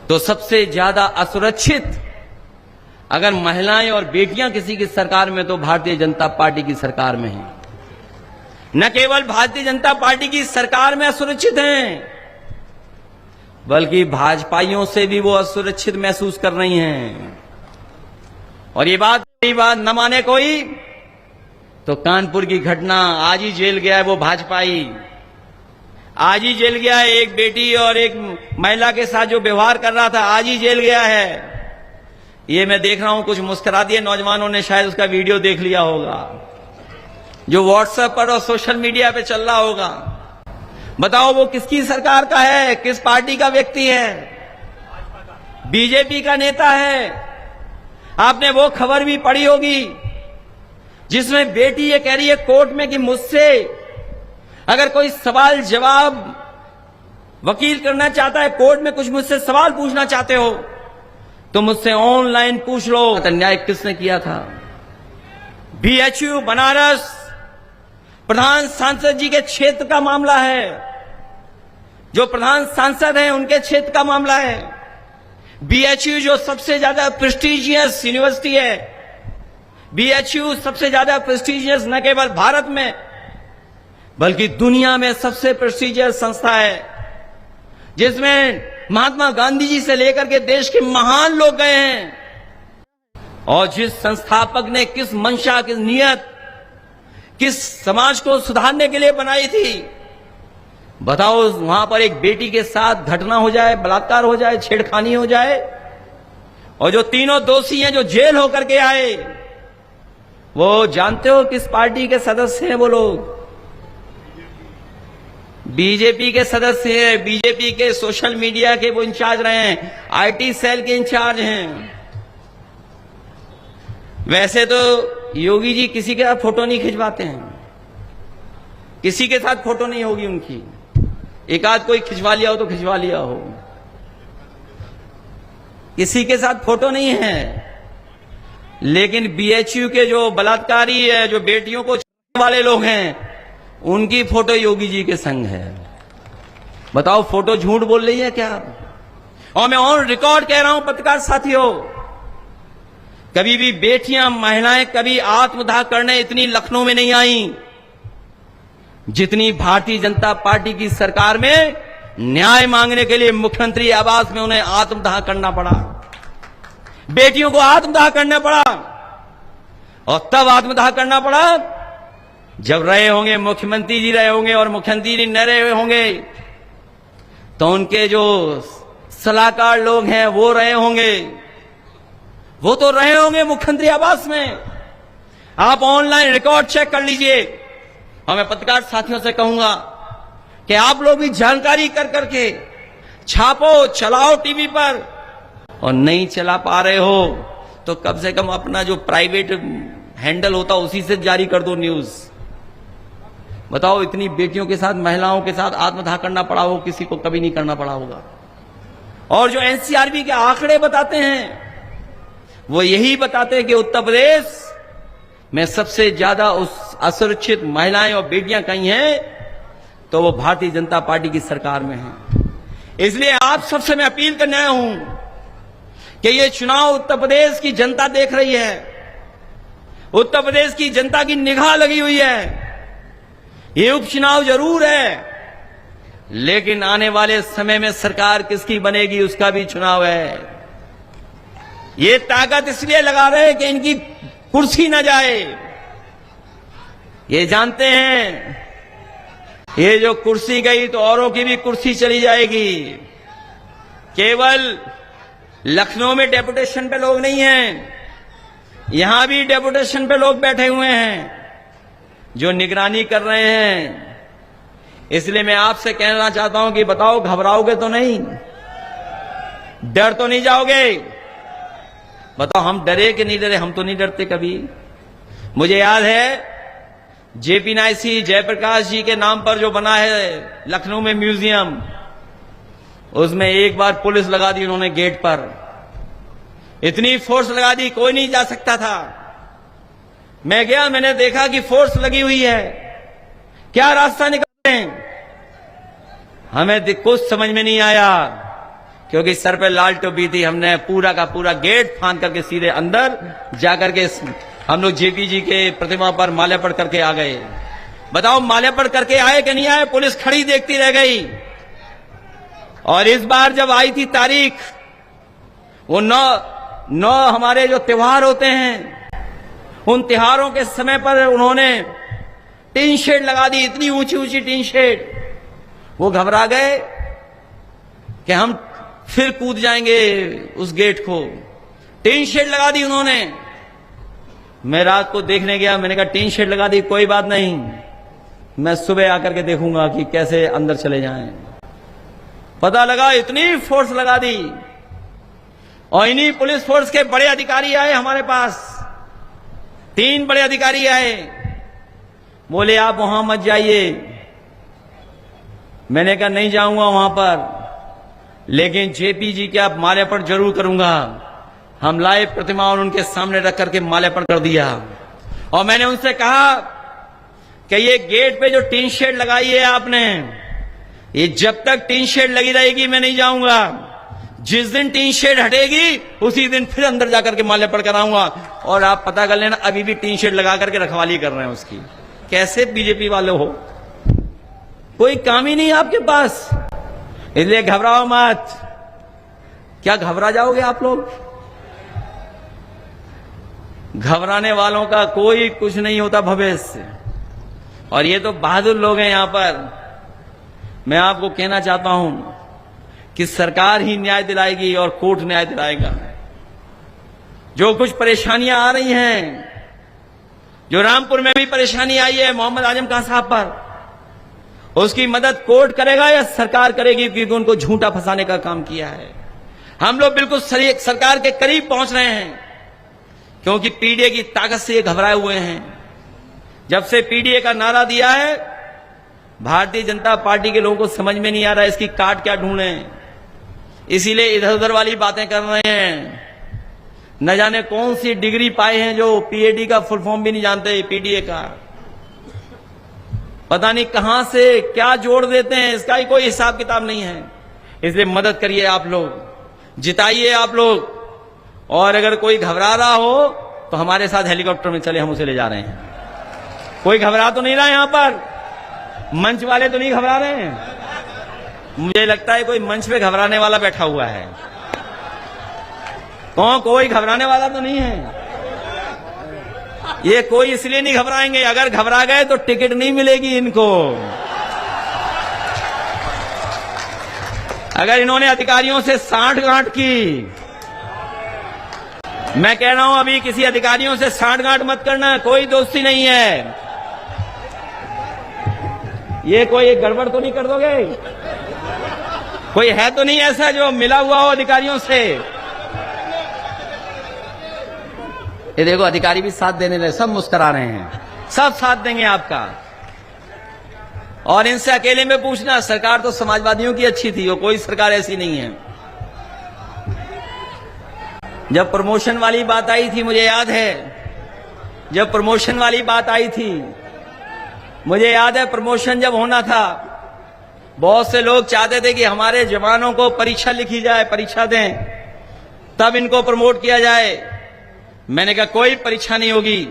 तो सबसे ज्यादा असुरक्षित अगर महिलाएं और बेटियां किसी की सरकार में तो भारतीय जनता पार्टी की सरकार में है। न केवल भारतीय जनता पार्टी की सरकार में असुरक्षित हैं, बल्कि भाजपाइयों से भी वो असुरक्षित महसूस कर रही हैं। और ये बात न माने कोई तो कानपुर की घटना, आज ही जेल गया है वो भाजपाई, आज ही जेल गया है। एक बेटी और एक महिला के साथ जो व्यवहार कर रहा था, आज ही जेल गया है। ये मैं देख रहा हूं, कुछ मुस्कुरा दिए नौजवानों ने, शायद उसका वीडियो देख लिया होगा जो व्हाट्सएप पर और सोशल मीडिया पे चल रहा होगा। बताओ वो किसकी सरकार का है, किस पार्टी का व्यक्ति है? बीजेपी का नेता है। आपने वो खबर भी पढ़ी होगी जिसमें बेटी ये कह रही है कोर्ट में कि मुझसे अगर कोई सवाल जवाब वकील करना चाहता है, कोर्ट में कुछ मुझसे सवाल पूछना चाहते हो तो मुझसे ऑनलाइन पूछ लो। अन्याय किसने किया था? बीएचयू बनारस प्रधान सांसद जी के क्षेत्र का मामला है, जो प्रधान सांसद हैं उनके क्षेत्र का मामला है। बीएचयू जो सबसे ज्यादा प्रेस्टिजियस यूनिवर्सिटी है, बीएचयू सबसे ज्यादा प्रेस्टिजियस न केवल भारत में बल्कि दुनिया में सबसे प्रेस्टिजियस संस्था है, जिसमें महात्मा गांधी जी से लेकर के देश के महान लोग गए हैं। और जिस संस्थापक ने किस मंशा, किस नियत, किस समाज को सुधारने के लिए बनाई थी, बताओ वहां पर एक बेटी के साथ घटना हो जाए, बलात्कार हो जाए, छेड़खानी हो जाए, और जो तीनों दोषी हैं जो जेल होकर के आए, वो जानते हो किस पार्टी के सदस्य हैं? वो लोग बीजेपी के सदस्य हैं। बीजेपी के सोशल मीडिया के वो इंचार्ज रहे हैं, आईटी सेल के इंचार्ज हैं। वैसे तो योगी जी किसी के साथ फोटो नहीं खिंचवाते हैं, किसी के साथ फोटो नहीं होगी उनकी, एक आध कोई खिंचवा लिया हो तो खिंचवा लिया हो, किसी के साथ फोटो नहीं है। लेकिन बीएचयू के जो बलात्कारी है, जो बेटियों को छेड़ने वाले लोग हैं, उनकी फोटो योगी जी के संग है। बताओ फोटो झूठ बोल रही है क्या? और मैं ऑन रिकॉर्ड कह रहा हूं पत्रकार साथियों, कभी भी बेटियां, महिलाएं कभी आत्मदाह करने इतनी लखनऊ में नहीं आई जितनी भारतीय जनता पार्टी की सरकार में न्याय मांगने के लिए मुख्यमंत्री आवास में उन्हें आत्मदाह करना पड़ा, बेटियों को आत्मदाह करना पड़ा। और तब आत्मदाह करना पड़ा जब रहे होंगे मुख्यमंत्री जी, रहे होंगे, और मुख्यमंत्री जी न रहे होंगे तो उनके जो सलाहकार लोग हैं वो रहे होंगे, वो तो रहे होंगे मुख्यमंत्री आवास में। आप ऑनलाइन रिकॉर्ड चेक कर लीजिए। और मैं पत्रकार साथियों से कहूंगा कि आप लोग भी जानकारी कर करके छापो, चलाओ टीवी पर, और नहीं चला पा रहे हो तो कम से कम अपना जो प्राइवेट हैंडल होता उसी से जारी कर दो न्यूज। बताओ इतनी बेटियों के साथ, महिलाओं के साथ आत्मदाह करना पड़ा हो, किसी को कभी नहीं करना पड़ा होगा। और जो एनसीआरबी के आंकड़े बताते हैं वो यही बताते हैं कि उत्तर प्रदेश में सबसे ज्यादा उस असुरक्षित महिलाएं और बेटियां कहीं हैं तो वो भारतीय जनता पार्टी की सरकार में हैं। इसलिए आप सबसे मैं अपील करने आया हूं कि ये चुनाव उत्तर प्रदेश की जनता देख रही है, उत्तर प्रदेश की जनता की निगाह लगी हुई है। ये उपचुनाव जरूर है, लेकिन आने वाले समय में सरकार किसकी बनेगी उसका भी चुनाव है। ये ताकत इसलिए लगा रहे हैं कि इनकी कुर्सी न जाए। ये जानते हैं ये जो कुर्सी गई तो औरों की भी कुर्सी चली जाएगी। केवल लखनऊ में डेपुटेशन पे लोग नहीं हैं, यहां भी डेपुटेशन पे लोग बैठे हुए हैं जो निगरानी कर रहे हैं। इसलिए मैं आपसे कहना चाहता हूं कि बताओ घबराओगे तो नहीं, डर तो नहीं जाओगे? बताओ हम डरे कि नहीं डरे? हम तो नहीं डरते कभी। मुझे याद है जेपी नायसी जयप्रकाश जी के नाम पर जो बना है लखनऊ में म्यूजियम, उसमें एक बार पुलिस लगा दी उन्होंने गेट पर, इतनी फोर्स लगा दी कोई नहीं जा सकता था। मैं गया, मैंने देखा कि फोर्स लगी हुई है, क्या रास्ता निकालते हैं? हमें कुछ समझ में नहीं आया क्योंकि सर पे लाल टोपी थी। हमने पूरा का पूरा गेट फांद करके सीधे अंदर जाकर के हम लोग जेपी जी के प्रतिमा पर माल्यार्पण करके आ गए। बताओ माल्यार्पण करके आए कि नहीं आए? पुलिस खड़ी देखती रह गई। और इस बार जब आई थी तारीख, वो नौ हमारे जो त्योहार होते हैं, उन त्योहारों के समय पर उन्होंने टीन शेड लगा दी, इतनी ऊंची ऊंची टीन शेड। वो घबरा गए कि हम फिर कूद जाएंगे उस गेट को। टीन शेड लगा दी उन्होंने। मैं रात को देखने गया, मैंने कहा टीन शेड लगा दी, कोई बात नहीं, मैं सुबह आकर के देखूंगा कि कैसे अंदर चले जाएं। पता लगा इतनी फोर्स लगा दी। और इन्हीं पुलिस फोर्स के बड़े अधिकारी आए हमारे पास, 3 बड़े अधिकारी आए। बोले आप वहां मत जाइए। मैंने कहा नहीं जाऊंगा वहां पर, लेकिन जेपी जी के आप माल्यार्पण जरूर करूंगा। हम लाए प्रतिमा और उनके सामने रख करके माल्यार्पण कर दिया। और मैंने उनसे कहा कि ये गेट पे जो टीन शेड लगाई है आपने, ये जब तक टीन शेड लगी रहेगी मैं नहीं जाऊंगा। जिस दिन टीन शेड हटेगी उसी दिन फिर अंदर जाकर के माल्यार्पण कराऊंगा। और आप पता कर लेना, अभी भी टीन शेड लगा करके रखवाली कर रहे हैं उसकी। कैसे बीजेपी वाले हो, कोई काम ही नहीं आपके पास, इसलिए घबराओ मत। क्या घबरा जाओगे आप लोग? घबराने वालों का कोई कुछ नहीं होता भविष्य। और ये तो बहादुर लोग हैं यहां पर। मैं आपको कहना चाहता हूं कि सरकार ही न्याय दिलाएगी और कोर्ट न्याय दिलाएगा। जो कुछ परेशानियां आ रही हैं, जो रामपुर में भी परेशानी आई है मोहम्मद आजम खान साहब पर, उसकी मदद कोर्ट करेगा या सरकार करेगी? क्योंकि उनको झूठा फंसाने का काम किया है। हम लोग बिल्कुल सरकार के करीब पहुंच रहे हैं, क्योंकि पीडीए की ताकत से ये घबराए हुए हैं। जब से पीडीए का नारा दिया है, भारतीय जनता पार्टी के लोगों को समझ में नहीं आ रहा है इसकी काट क्या ढूंढें, इसीलिए इधर उधर वाली बातें कर रहे हैं। न जाने कौन सी डिग्री पाए हैं जो पीएडी का फुल फॉर्म भी नहीं जानते, पीडीए का पता नहीं कहां से क्या जोड़ देते हैं, इसका ही कोई हिसाब किताब नहीं है। इसलिए मदद करिए आप लोग, जिताइए आप लोग। और अगर कोई घबरा रहा हो तो हमारे साथ हेलीकॉप्टर में चले, हम उसे ले जा रहे हैं। कोई घबरा तो नहीं रहा यहां पर? मंच वाले तो नहीं घबरा रहे हैं? मुझे लगता है कोई मंच पे घबराने वाला बैठा हुआ है। कोई घबराने वाला तो नहीं है। ये कोई इसलिए नहीं घबराएंगे, अगर घबरा गए तो टिकट नहीं मिलेगी इनको। अगर इन्होंने अधिकारियों से सांठ-गांठ की, मैं कह रहा हूं अभी किसी अधिकारियों से सांठ-गांठ मत करना, कोई दोस्ती नहीं है। ये कोई गड़बड़ तो नहीं कर दोगे? कोई है तो नहीं ऐसा जो मिला हुआ हो अधिकारियों से? ये देखो अधिकारी भी साथ देने लगे, सब मुस्कुरा रहे हैं, सब साथ देंगे आपका। और इनसे अकेले में पूछना, सरकार तो समाजवादियों की अच्छी थी, वो कोई सरकार ऐसी नहीं है। जब प्रमोशन वाली बात आई थी, मुझे याद है, जब प्रमोशन वाली बात आई थी, मुझे याद है प्रमोशन जब होना था, बहुत से लोग चाहते थे कि हमारे जवानों को परीक्षा लिखी जाए, परीक्षा दें, तब इनको प्रमोट किया जाए। मैंने कहा कोई परीक्षा नहीं होगी,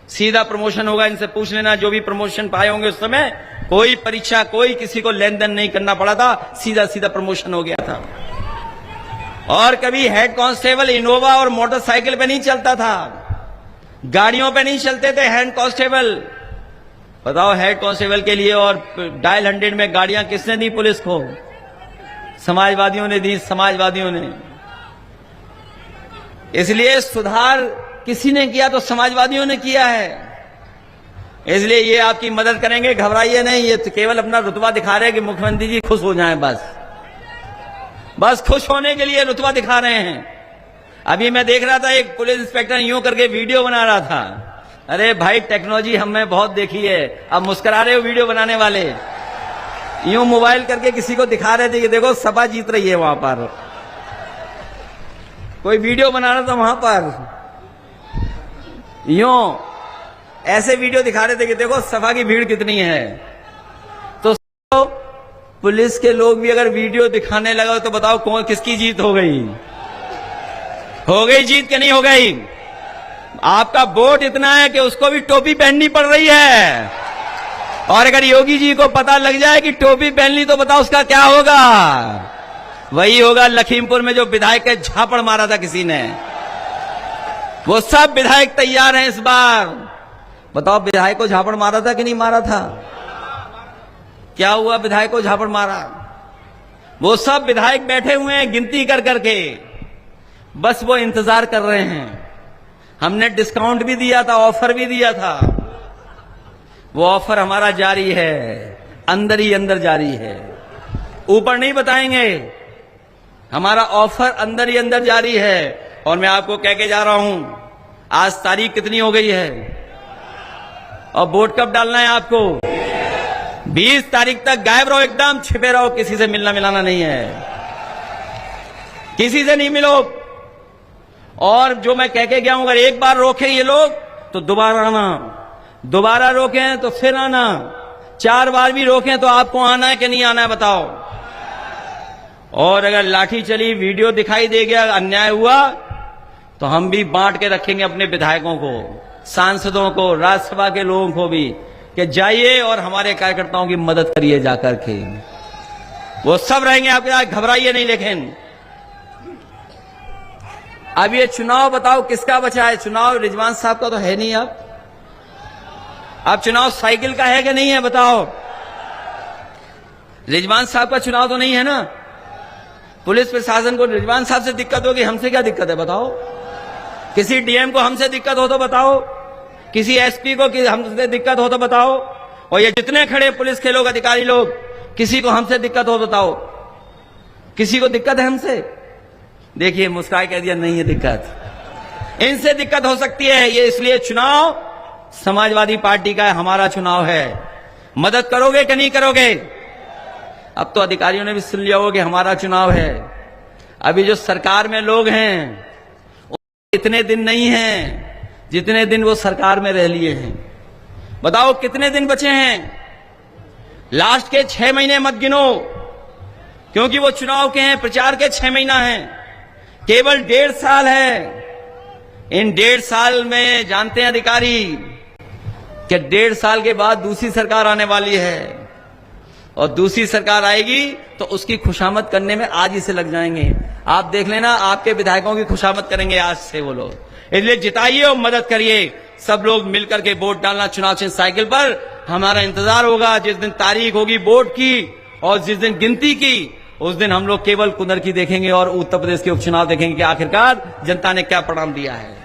सीधा प्रमोशन होगा। इनसे पूछ लेना, जो भी प्रमोशन पाए होंगे उस समय, कोई परीक्षा, कोई किसी को लेन देन नहीं करना पड़ा था, सीधा सीधा प्रमोशन हो गया था। और कभी हेड कांस्टेबल इनोवा और मोटरसाइकिल पे नहीं चलता था, गाड़ियों पे नहीं चलते थे हेड कांस्टेबल। बताओ, हेड कांस्टेबल के लिए और डायल 100 में गाड़ियां किसने दी पुलिस को? समाजवादियों ने दी, समाजवादियों ने। इसलिए सुधार किसी ने किया तो समाजवादियों ने किया है। इसलिए ये आपकी मदद करेंगे, घबराइए नहीं। ये तो केवल अपना रुतबा दिखा रहे हैं कि मुख्यमंत्री जी खुश हो जाएं, बस खुश होने के लिए रुतबा दिखा रहे हैं। अभी मैं देख रहा था, एक पुलिस इंस्पेक्टर यूं करके वीडियो बना रहा था। अरे भाई, टेक्नोलॉजी हमने बहुत देखी है, अब मुस्कुरा रहे हो वीडियो बनाने वाले। यूं मोबाइल करके किसी को दिखा रहे थे कि देखो सपा जीत रही है। वहां पर कोई वीडियो बना रहा था, वहां पर यूं ऐसे वीडियो दिखा रहे थे कि देखो सपा की भीड़ कितनी है। तो पुलिस के लोग भी अगर वीडियो दिखाने लगा तो बताओ कौन किसकी जीत हो गई? हो गई जीत कि नहीं हो गई? आपका वोट इतना है कि उसको भी टोपी पहननी पड़ रही है। और अगर योगी जी को पता लग जाए कि टोपी पहन ली तो बताओ उसका क्या होगा? वही होगा लखीमपुर में जो विधायक के झापड़ मारा था किसी ने। वो सब विधायक तैयार हैं इस बार। बताओ विधायक को झापड़ मारा था कि नहीं मारा था? क्या हुआ? विधायक को झापड़ मारा। वो सब विधायक बैठे हुए हैं गिनती कर करके, बस वो इंतजार कर रहे हैं। हमने डिस्काउंट भी दिया था, ऑफर भी दिया था। वो ऑफर हमारा जारी है, अंदर ही अंदर जारी है, ऊपर नहीं बताएंगे। हमारा ऑफर अंदर ही अंदर जारी है। और मैं आपको कह के जा रहा हूं, आज तारीख कितनी हो गई है और वोट कब डालना है आपको? 20 तारीख तक गायब रहो, एकदम छिपे रहो, किसी से मिलना मिलाना नहीं है, किसी से नहीं मिलो। और जो मैं कह के गया हूं, अगर एक बार रोके ये लोग तो दोबारा आना, दोबारा रोकें तो फिर आना, 4 बार भी रोकें तो आपको आना है कि नहीं आना है बताओ? और अगर लाठी चली, वीडियो दिखाई दे गया, अन्याय हुआ तो हम भी बांट के रखेंगे अपने विधायकों को, सांसदों को, राज्यसभा के लोगों को भी, कि जाइए और हमारे कार्यकर्ताओं की मदद करिए जाकर के। वो सब रहेंगे आपके साथ, घबराइए नहीं। लेकिन अब ये चुनाव बताओ किसका बचा है? चुनाव रिजवान साहब का तो है नहीं। अब चुनाव साइकिल का है कि नहीं है बताओ? रिजवान साहब का चुनाव तो नहीं है ना। पुलिस प्रशासन को रिजवान साहब से दिक्कत होगी, हमसे क्या दिक्कत है बताओ? किसी डीएम को हमसे दिक्कत हो तो बताओ, किसी एसपी को हमसे दिक्कत हो तो बताओ, और ये जितने खड़े पुलिस के लोग, अधिकारी लोग, किसी को हमसे दिक्कत हो बताओ? किसी को दिक्कत है हमसे? देखिए मुस्कुराए कह दिया नहीं है दिक्कत। इनसे दिक्कत हो सकती है। ये इसलिए चुनाव समाजवादी पार्टी का है, हमारा चुनाव है। मदद करोगे कि नहीं करोगे? अब तो अधिकारियों ने भी सुन लिया होगा कि हमारा चुनाव है। अभी जो सरकार में लोग हैं इतने दिन नहीं हैं जितने दिन वो सरकार में रह लिए हैं। बताओ कितने दिन बचे हैं? लास्ट के 6 महीने मत गिनो, क्योंकि वो चुनाव के हैं, प्रचार के 6 महीना हैं, केवल 1.5 साल है। इन 1.5 साल में जानते हैं अधिकारी कि 1.5 साल के बाद दूसरी सरकार आने वाली है, और दूसरी सरकार आएगी तो उसकी खुशामद करने में आज ही से लग जाएंगे। आप देख लेना, आपके विधायकों की खुशामद करेंगे आज से वो लोग। इसलिए जिताइए और मदद करिए। सब लोग मिलकर के वोट डालना चुनाव चिन्ह साइकिल पर। हमारा इंतजार होगा जिस दिन तारीख होगी वोट की और जिस दिन गिनती की, उस दिन हम लोग केवल कुनर की देखेंगे और उत्तर प्रदेश के उपचुनाव देखेंगे कि आखिरकार जनता ने क्या परिणाम दिया है।